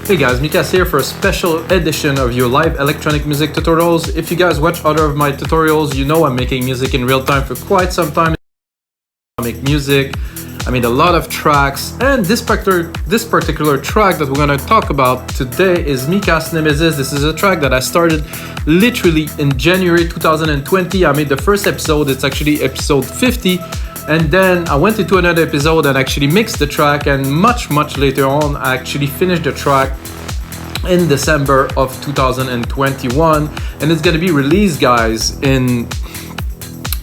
Hey guys, Mikas here for a special edition of your live electronic music tutorials. If you guys watch other of my tutorials, you know I'm making music in real time for quite some time. I make music, I made a lot of tracks, and this particular track that we're gonna talk about today is Mikas Nemesis. This is a track that I started literally in January 2020. I made the first episode, it's actually episode 50. And then I went into another episode and actually mixed the track, and much later on I actually finished the track in December of 2021, and it's gonna be released, guys, in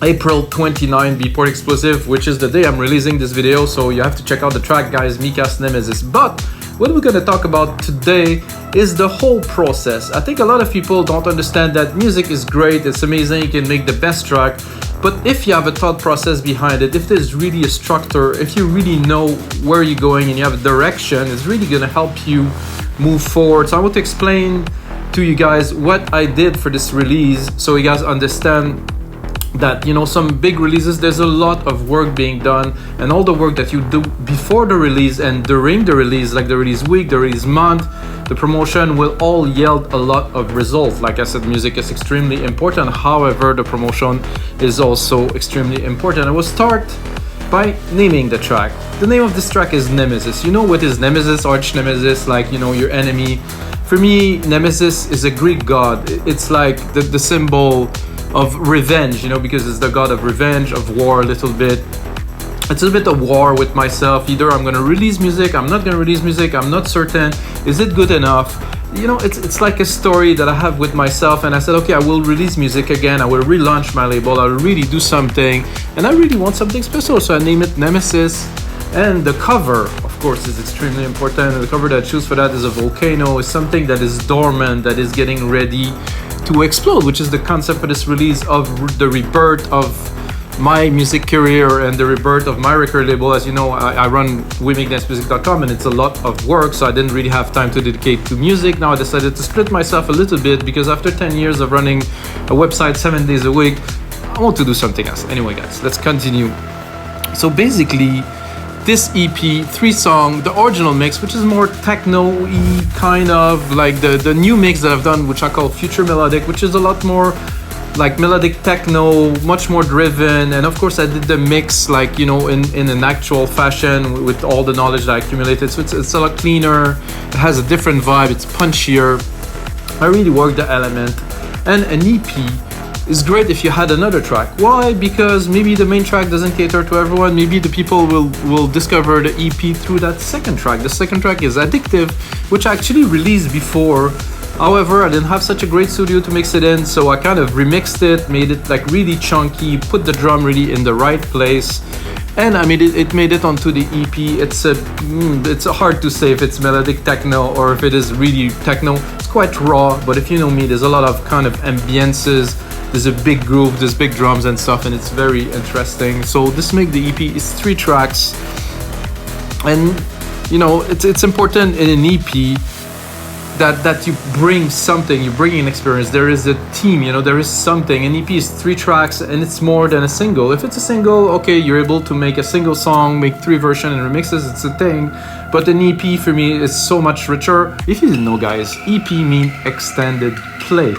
April 29, Beatport exclusive, which is the day I'm releasing this video, so you have to check out the track, guys, Mikas Nemesis. But what we're gonna talk about today is the whole process. I think a lot of people don't understand that music is great, it's amazing, you can make the best track, but if you have a thought process behind it, if there's really a structure, if you really know where you're going and you have a direction, it's really gonna help you move forward. So I want to explain to you guys what I did for this release, so you guys understand that, you know, some big releases, there's a lot of work being done, and all the work that you do before the release and during the release, like the release week, the release month, the promotion, will all yield a lot of results. Like I said, music is extremely important. However, the promotion is also extremely important. I will start by naming the track. The name of this track is Nemesis. You know what is Nemesis? Arch Nemesis, like, you know, your enemy. For me, Nemesis is a Greek god. It's like the symbol of revenge, you know, because it's the god of revenge, of war a little bit. It's a bit of war with myself. Either I'm gonna release music, I'm not gonna release music, I'm not certain. Is it good enough? You know, it's like a story that I have with myself, and I said, okay, I will release music again, I will relaunch my label, I will really do something, and I really want something special, so I name it Nemesis. And the cover, of course, is extremely important, and the cover that I choose for that is a volcano, is something that is dormant, that is getting ready to explode, which is the concept for this release of the rebirth of my music career and the rebirth of my record label. As you know, I run WeMakeDanceMusic.com, and it's a lot of work, so I didn't really have time to dedicate to music. Now I decided to split myself a little bit, because after 10 years of running a website 7 days a week, I want to do something else. Anyway, guys, let's continue. So basically, this EP, 3-song, the original mix, which is more techno-y, kind of like the new mix that I've done, which I call Future Melodic, which is a lot more like melodic techno, much more driven. And of course I did the mix, like, you know, in an actual fashion with all the knowledge that I accumulated. So it's a lot cleaner, it has a different vibe, it's punchier. I really worked the element. And an EP is great if you had another track. Why? Because maybe the main track doesn't cater to everyone. Maybe the people will discover the EP through that second track. The second track is Addictive, which I actually released before. However, I didn't have such a great studio to mix it in, so I kind of remixed it, made it like really chunky, put the drum really in the right place, and I made it made it onto the EP. It's hard to say if it's melodic techno or if it is really techno. It's quite raw, but if you know me, there's a lot of kind of ambiences. There's a big groove, there's big drums and stuff, and it's very interesting. So this make the EP is 3 tracks, and you know, it's important in an EP that you bring something, you bring an experience. There is a theme, you know, there is something. An EP is 3 tracks, and it's more than a single. If it's a single, okay, you're able to make a single song, make 3 versions and remixes, it's a thing. But an EP for me is so much richer. If you didn't know, guys, EP means extended play.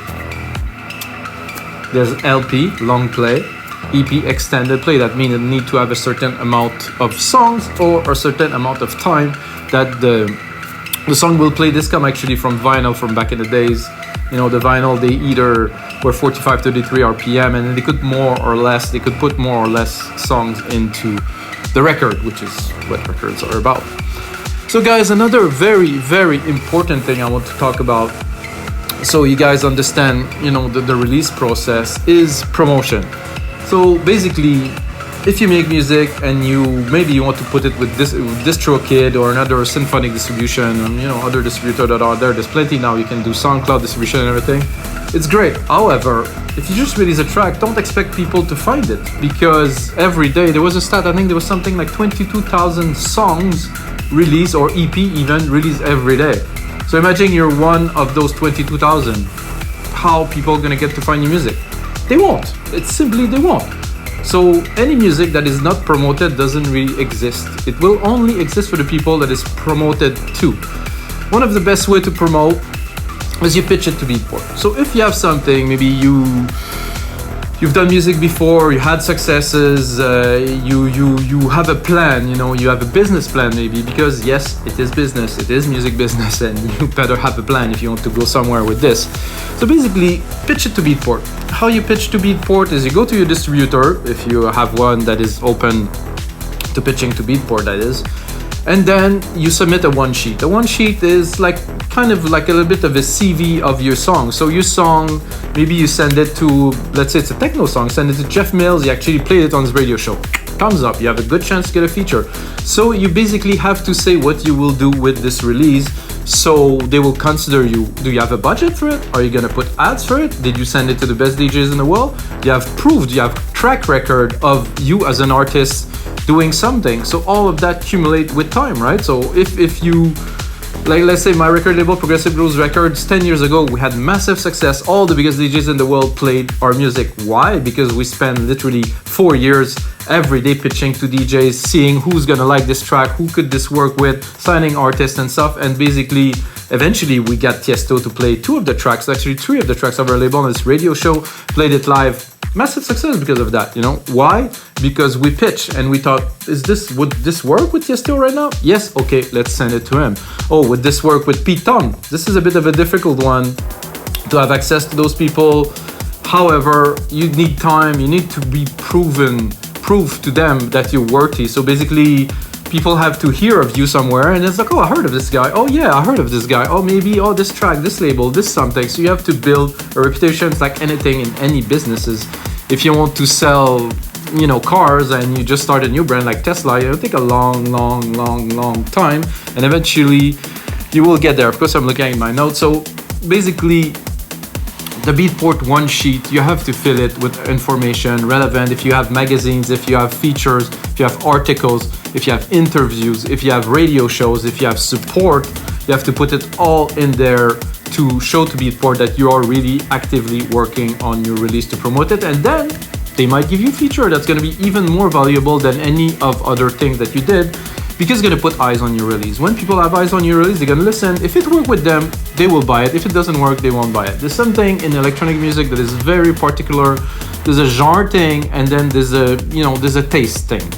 There's LP, long play, EP, extended play. That means it need to have a certain amount of songs or a certain amount of time that the song will play. This come actually from vinyl from back in the days. You know, the vinyl, they either were 45, 33 RPM, and then they could put more or less songs into the record, which is what records are about. So guys, another very important thing I want to talk about, so you guys understand, you know, the release process, is promotion. So basically, if you make music and maybe you want to put it with this DistroKid or another symphonic distribution, you know, other distributor that are there, there's plenty now, you can do SoundCloud distribution and everything. It's great. However, if you just release a track, don't expect people to find it, because every day, there was a stat, I think there was something like 22,000 songs released, or EP even, released every day. So imagine you're one of those 22,000. How people are gonna get to find your music? They won't. It's simply they won't. So any music that is not promoted doesn't really exist. It will only exist for the people that is promoted to. one of the best way to promote is you pitch it to Beatport. So if you have something, maybe you've done music before, you had successes, you have a plan, you have a business plan maybe, because yes, it is business, it is music business, and you better have a plan if you want to go somewhere with this. So basically, pitch it to Beatport. How you pitch to Beatport is you go to your distributor, if you have one that is open to pitching to Beatport, that is, and then you submit a one sheet. A one sheet is kind of like a little bit of a CV of your song. So your song, maybe you send it to, let's say it's a techno song, send it to Jeff Mills, he actually played it on his radio show. Thumbs up, you have a good chance to get a feature. So you basically have to say what you will do with this release, so they will consider you. Do you have a budget for it? Are you gonna put ads for it? Did you send it to the best DJs in the world? You have track record of you as an artist doing something. So all of that accumulate with time, right? So if you, let's say my record label, Progressive Grooves Records, 10 years ago, we had massive success. All the biggest DJs in the world played our music. Why? Because we spent literally 4 years every day pitching to DJs, seeing who's gonna like this track, who could this work with, signing artists and stuff. And basically, eventually we got Tiesto to play 2 of the tracks, actually 3 of the tracks of our label on this radio show, played it live. Massive success because of that, Why? Because we pitched and we thought, would this work with Tiesto right now? Yes, okay, let's send it to him. Oh, would this work with Pete Tong? This is a bit of a difficult one to have access to those people. However, you need time, you need to be prove to them that you're worthy. So basically, people have to hear of you somewhere and it's like, oh, I heard of this guy. Oh yeah, I heard of this guy. Oh, maybe, this track, this label, this something. So you have to build a reputation. It's like anything in any businesses. If you want to sell, cars and you just start a new brand like Tesla, it'll take a long time. And eventually you will get there. Of course, I'm looking at my notes. So basically, the Beatport one sheet, you have to fill it with information relevant. If you have magazines, if you have features, if you have articles, if you have interviews, if you have radio shows, if you have support, you have to put it all in there to show to Beatport that you are really actively working on your release to promote it. And then they might give you a feature that's going to be even more valuable than any of other things that you did, because it's going to put eyes on your release. When people have eyes on your release, they're going to listen. If it works with them, they will buy it. If it doesn't work, they won't buy it. There's something in electronic music that is very particular. There's a genre thing, and then there's a taste thing.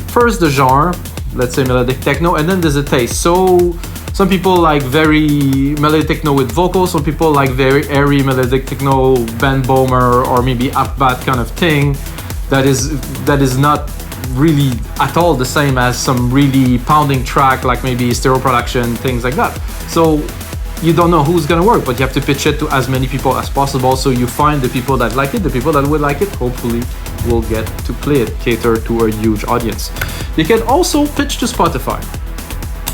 First, the genre, let's say melodic techno, and then there's a taste. So some people like very melodic techno with vocals. Some people like very airy melodic techno, band boomer, or maybe up-bat kind of thing. That is not really at all the same as some really pounding track, like maybe stereo production, things like that. So you don't know who's gonna work, but you have to pitch it to as many people as possible. So you find the people that like it, the people that would like it, hopefully will get to play it, cater to a huge audience. You can also pitch to Spotify.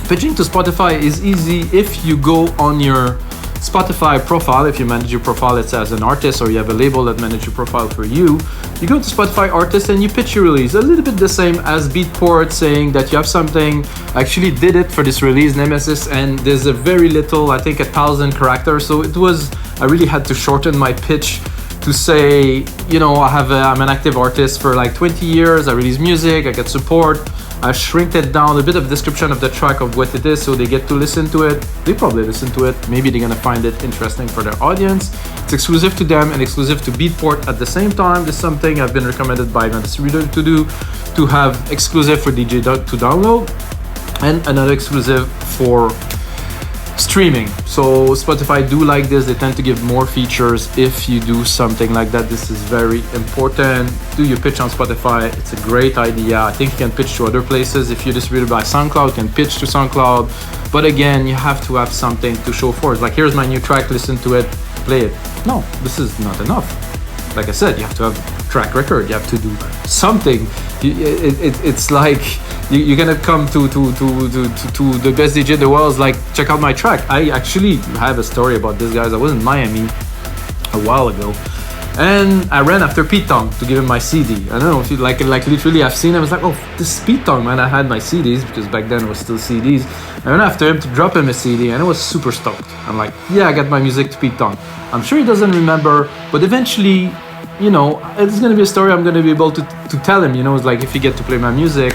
Pitching to Spotify is easy if you go on your Spotify profile. If you manage your profile, let's say as an artist, or you have a label that manages your profile for you, you go to Spotify artist and you pitch your release. A little bit the same as Beatport, saying that you have something. I actually did it for this release, Nemesis, and there's a very little, I think 1,000 characters. So I really had to shorten my pitch to say, I'm an active artist for like 20 years. I release music, I get support. I shrink it down, a bit of description of the track of what it is, so they get to listen to it. They probably listen to it. Maybe they're gonna find it interesting for their audience. It's exclusive to them and exclusive to Beatport at the same time. This is something I've been recommended by my distributor to do, to have exclusive for DJ to download, and another exclusive for streaming. So Spotify do like this. They tend to give more features if you do something like that. This is very important. Do your pitch on Spotify. It's a great idea. I think you can pitch to other places. If you're distributed by SoundCloud, you can pitch to SoundCloud. But again, you have to have something to show for it. Like, here's my new track, listen to it, play it. No, this is not enough. Like I said, you have to have a track record. You have to do something. It's like you're gonna come to the best DJ in the world. Like, check out my track. I actually have a story about this, guys. I was in Miami a while ago, and I ran after Pete Tong to give him my CD. I don't know if you like literally I've seen him. I was like, oh, this is Pete Tong, man. I had my CDs because back then it was still CDs. I ran after him to drop him a CD, and I was super stoked. I'm like, yeah, I got my music to Pete Tong. I'm sure he doesn't remember, but eventually, it's gonna be a story I'm gonna be able to tell him. It's like, if you get to play my music,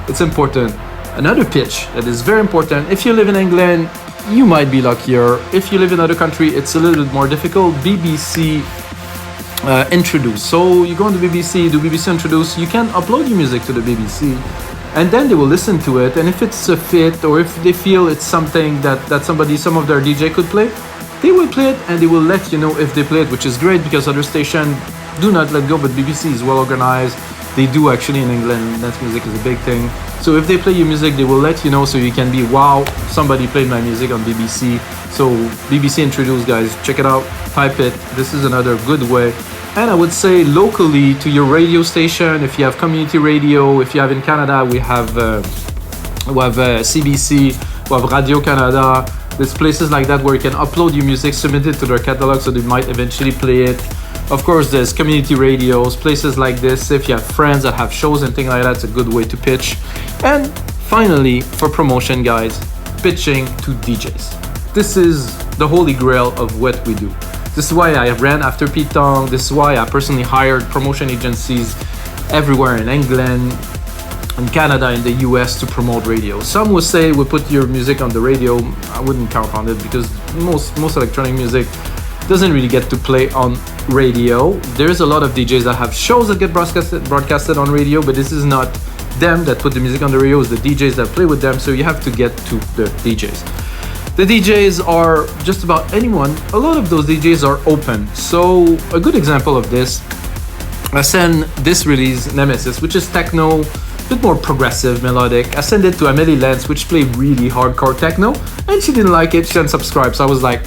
it's important. Another pitch that is very important: if you live in England, you might be luckier. If you live in another country, it's a little bit more difficult. BBC Introduce. So you go on the BBC, do BBC Introduce, you can upload your music to the BBC, and then they will listen to it, and if it's a fit, or if they feel it's something that some of their DJ could play, they will play it, and they will let you know if they play it, which is great, because other stations do not let go, but BBC is well organized. They do actually in England. Dance music is a big thing. So if they play your music, they will let you know, so you can be, wow, somebody played my music on BBC. So BBC Introduce, guys, check it out, type it. This is another good way. And I would say locally to your radio station, if you have community radio, if you have in Canada, we have CBC, we have Radio Canada. There's places like that where you can upload your music, submit it to their catalog, so they might eventually play it. Of course, there's community radios, places like this. If you have friends that have shows and things like that, it's a good way to pitch. And finally, for promotion, guys, pitching to DJs. This is the holy grail of what we do. This is why I ran after Pete Tong. This is why I personally hired promotion agencies everywhere in England, in Canada, in the US to promote radio. Some would say we put your music on the radio. I wouldn't count on it, because most electronic music doesn't really get to play on radio. There's a lot of DJs that have shows that get broadcasted on radio, but this is not them that put the music on the radio, it's the DJs that play with them, so you have to get to the DJs. The DJs are just about anyone. A lot of those DJs are open. So a good example of this, I sent this release, Nemesis, which is techno, a bit more progressive, melodic. I sent it to Amelie Lenz, which played really hardcore techno, and she didn't like it, she unsubscribed. So I was like,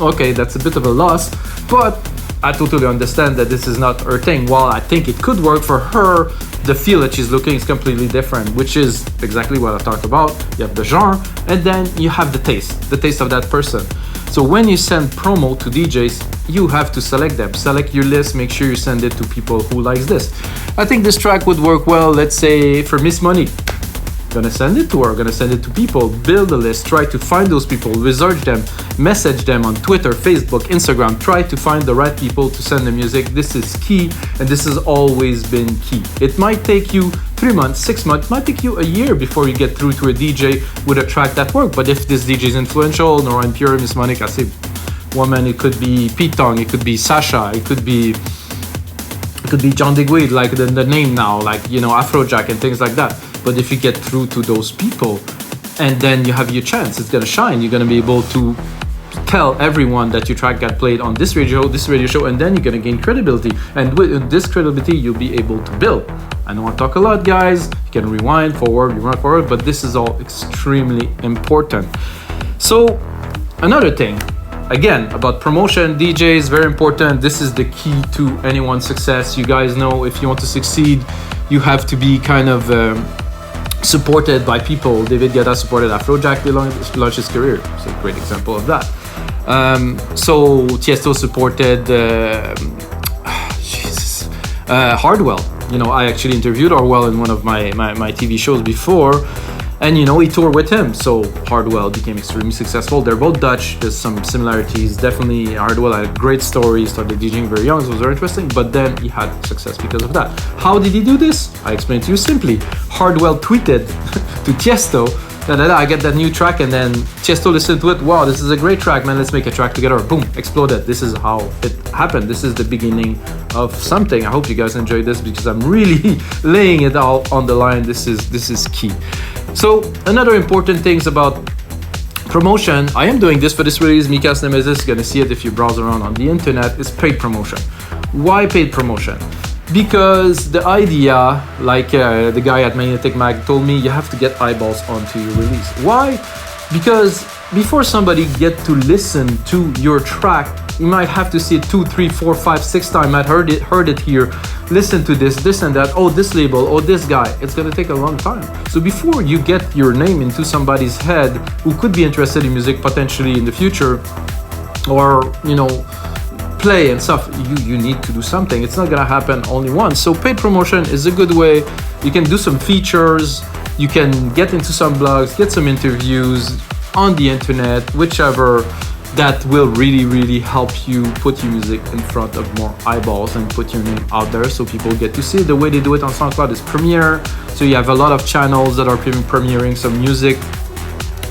okay, that's a bit of a loss, but I totally understand that this is not her thing. While I think it could work for her, the feel that she's looking is completely different, which is exactly what I talked about. You have the genre, and then you have the taste of that person. So when you send promo to DJs, you have to select them. Select your list, make sure you send it to people who likes this. I think this track would work well, let's say, for Miss Money. Gonna send it to her, gonna send it to people, build a list, try to find those people, research them, message them on Twitter, Facebook, Instagram, try to find the right people to send the music. This is key, and this has always been key. It might take you 3 months, 6 months, it might take you a year before you get through to a DJ with a track that works. But if this DJ is influential, Nora and Pure, Miss Monica, say woman, it could be Pete Tong, it could be Sasha, it could be John Digweed, like the name now, like, you know, Afrojack and things like that. But if you get through to those people, and then you have your chance, it's gonna shine. You're gonna be able to tell everyone that your track got played on this radio show, and then you're gonna gain credibility. And with this credibility, you'll be able to build. I know I talk a lot, guys. You can rewind, forward, but this is all extremely important. So another thing, again, about promotion, DJs, very important. This is the key to anyone's success. You guys know, if you want to succeed, you have to be kind of supported by people. David Guetta supported Afrojack to launch his career. It's a great example of that. So Tiesto supported Hardwell. You know, I actually interviewed Hardwell in one of my TV shows before. And, you know, he toured with him. So Hardwell became extremely successful. They're both Dutch. There's some similarities. Definitely Hardwell had a great story. He started DJing very young. So it was very interesting. But then he had success because of that. How did he do this? I explained to you simply. Hardwell tweeted to Tiesto that I get that new track. And then Tiesto listened to it. Wow, this is a great track, man. Let's make a track together. Boom, exploded. This is how it happened. This is the beginning of something. I hope you guys enjoyed this, because I'm really laying it all on the line. This is key. So another important things about promotion, I am doing this for this release, Mikas Nemesis, you're gonna see it if you browse around on the internet, is paid promotion. Why paid promotion? Because the idea, like the guy at Magnetic Mag told me, you have to get eyeballs onto your release. Why? Because before somebody get to listen to your track, you might have to see it 2, 3, 4, 5, 6 times. I heard it here. Listen to this and that. Oh, this label. Oh, this guy. It's gonna take a long time. So before you get your name into somebody's head who could be interested in music potentially in the future, or, you know, play and stuff, you need to do something. It's not gonna happen only once. So paid promotion is a good way. You can do some features. You can get into some blogs, get some interviews on the internet, whichever. That will really, really help you put your music in front of more eyeballs and put your name out there so people get to see it. The way they do it on SoundCloud is Premiere. So you have a lot of channels that are premiering some music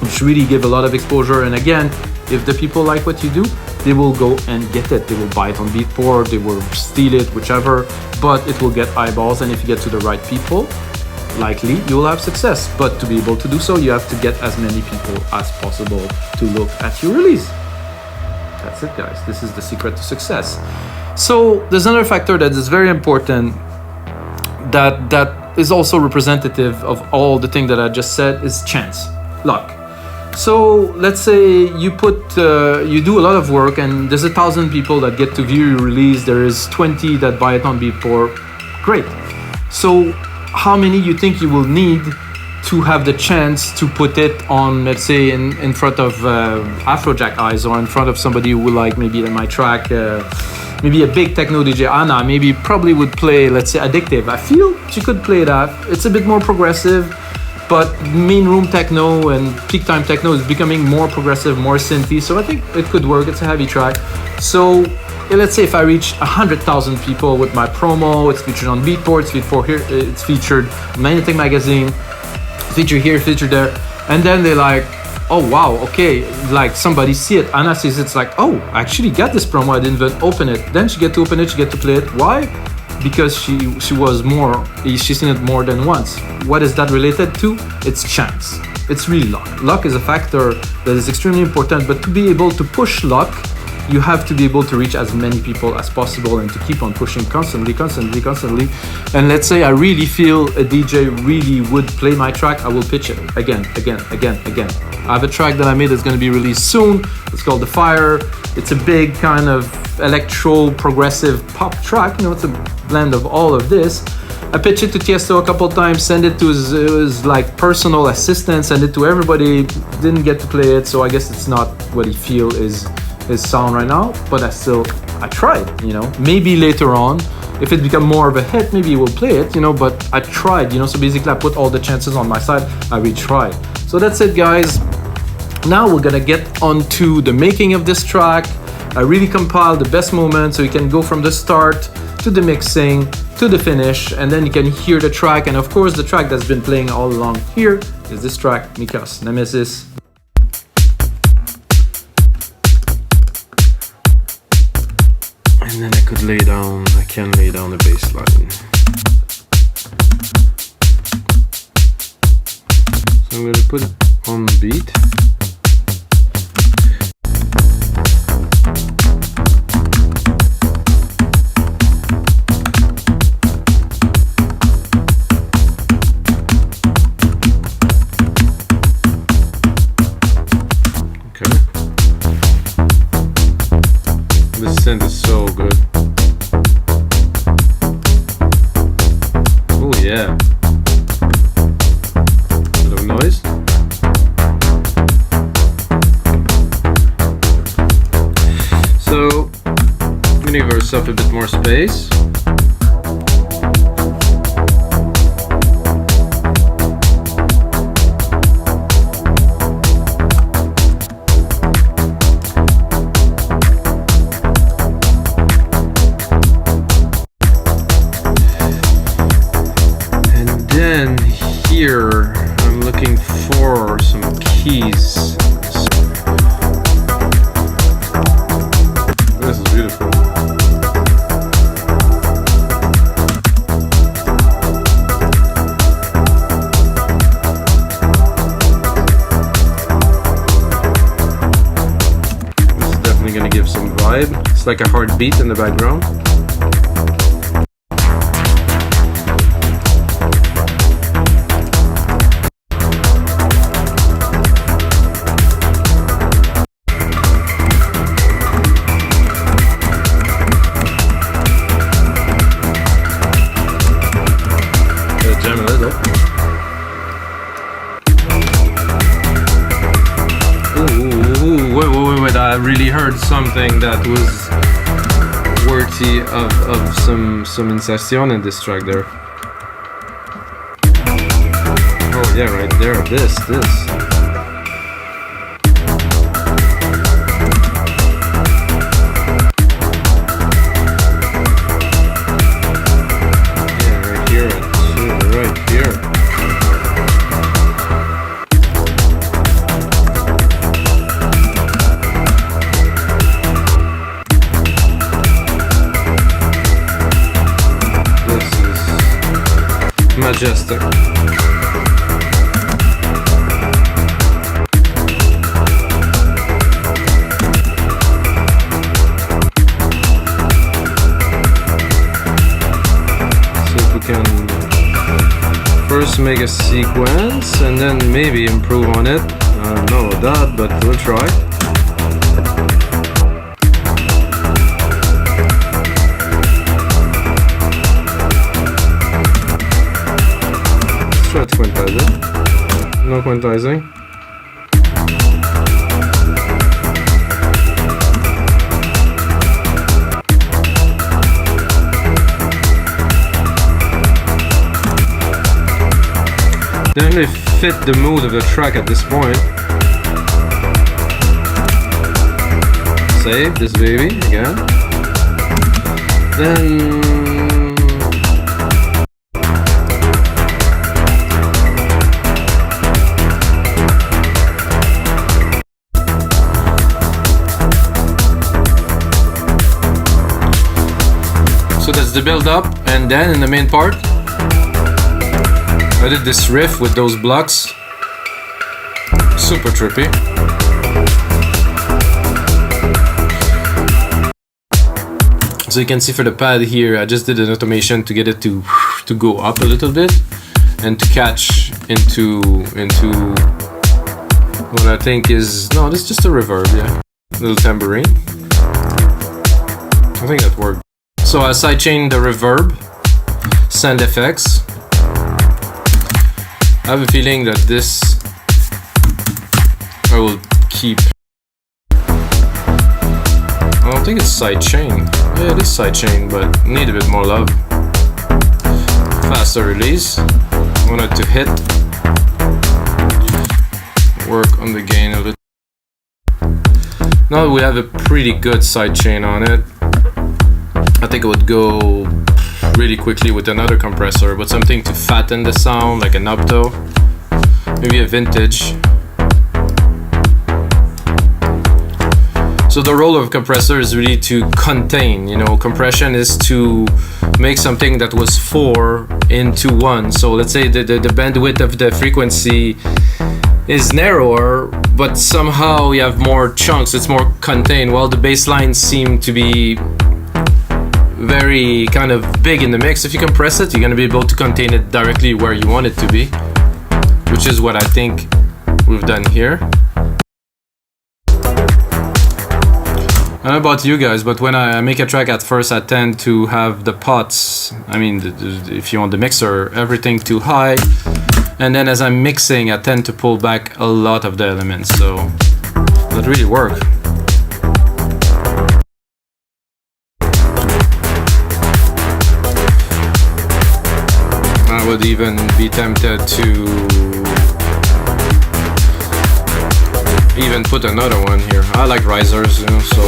which really give a lot of exposure. And again, if the people like what you do, they will go and get it. They will buy it on Beatport, they will steal it, whichever, but it will get eyeballs. And if you get to the right people, likely you will have success. But to be able to do so, you have to get as many people as possible to look at your release. That's it, guys. This is the secret to success. So there's another factor that is very important that is also representative of all the things that I just said, is chance, luck. So let's say you do a lot of work and there's 1,000 people that get to view your release. There is 20 that buy it on Beatport. Great. So how many you think you will need to have the chance to put it on, let's say, in front of Afrojack eyes, or in front of somebody who will like maybe my track, maybe a big techno DJ, Anna, maybe probably would play, let's say, Addictive. I feel she could play that. It's a bit more progressive, but main room techno and peak time techno is becoming more progressive, more synthy. So I think it could work. It's a heavy track. So let's say if I reach 100,000 people with my promo, it's featured on Beatport, it's featured on Magnetic Magazine, featured here, featured there, and then they're like, oh wow, okay, like somebody see it, Anna sees it, it's like, oh, I actually got this promo, I didn't even open it. Then she get to open it, she get to play it. Why? Because she's seen it more than once. What is that related to? It's chance. It's really luck. Luck is a factor that is extremely important, but to be able to push luck, you have to be able to reach as many people as possible and to keep on pushing constantly. And let's say I really feel a DJ really would play my track, I will pitch it again. I have a track that I made that's going to be released soon. It's called The Fire. It's a big kind of electro progressive pop track. You know, it's a blend of all of this. I pitched it to Tiesto a couple times, send it to his like personal assistant, send it to everybody. Didn't get to play it, so I guess it's not what he feel is his sound right now, but I tried, you know. Maybe later on, if it become more of a hit, maybe we'll play it, you know, but I tried, you know, so basically I put all the chances on my side, I retried. So that's it, guys. Now we're gonna get onto the making of this track. I really compiled the best moments, so you can go from the start to the mixing to the finish, and then you can hear the track. And of course, the track that's been playing all along here is this track, Mikas, Nemesis. And then I can lay down the bass line. So I'm gonna put it on the beat. Okay. This synth is so good. Oh yeah. Bit of noise. So I'm gonna give ourselves a bit more space. Then here I'm looking for some keys. This is beautiful. This is definitely gonna give some vibe. It's like a hard beat in the background. Wait, I really heard something that was worthy of some insertion in this track there. Oh yeah, right there, this. majestic. So if we can first make a sequence and then maybe improve on it. I don't know that, but we'll try. Let's try to quantize it. No quantizing. Didn't really fit the mood of the track at this point. Save this baby again. Then so that's the build up, and then in the main part I did this riff with those blocks. Super trippy. So you can see for the pad here, I just did an automation to get it to go up a little bit and to catch into what I think is, no, this is just a reverb, yeah. Little tambourine. I think that worked. So I sidechained the reverb, send effects. I have a feeling that this I will keep. I don't think it's sidechain. Yeah, it is sidechain, but need a bit more love. Faster release. Want it to hit. Work on the gain of it. Now we have a pretty good sidechain on it. I think it would go really quickly with another compressor, but something to fatten the sound, like an opto, maybe a vintage. So the role of a compressor is really to contain, you know, compression is to make something that was 4 into 1. So let's say the bandwidth of the frequency is narrower, but somehow you have more chunks, it's more contained, while the bass lines seem to be very kind of big in the mix. If you compress it, you're going to be able to contain it directly where you want it to be, which is what I think we've done here. I don't know about you guys, but when I make a track at first, I tend to have the pots, I mean, if you want the mixer, everything too high. And then as I'm mixing, I tend to pull back a lot of the elements, so that really works. I would even be tempted to even put another one here. I like risers, you know, so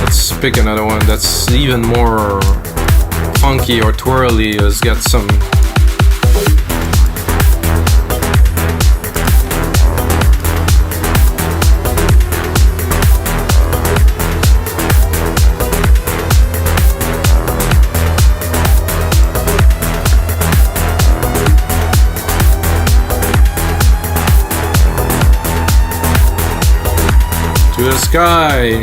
let's pick another one that's even more funky or twirly. Let's get some to the sky.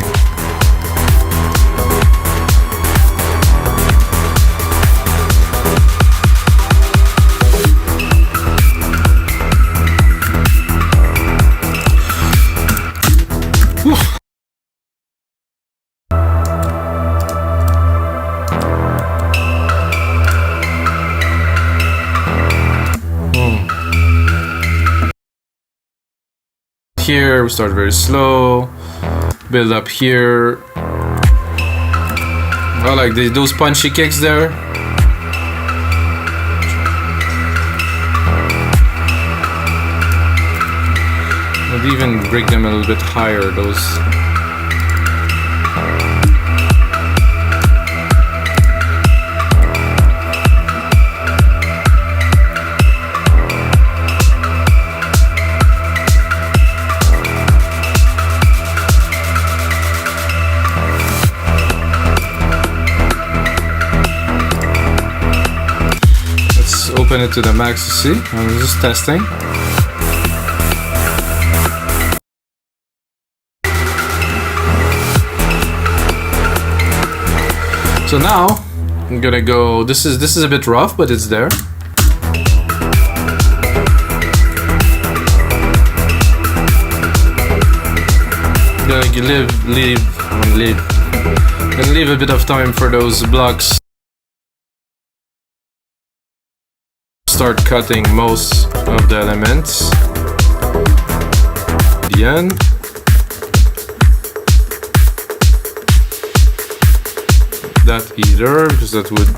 Here we start very slow, build up here. I like those punchy kicks there. I'd even break them a little bit higher, those. open it to the max to see. I'm just testing. So now I'm gonna go. This is a bit rough, but it's there. I'm gonna leave a bit of time for those blocks. Start cutting most of the elements. The end. That either, because that would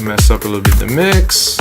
mess up a little bit the mix.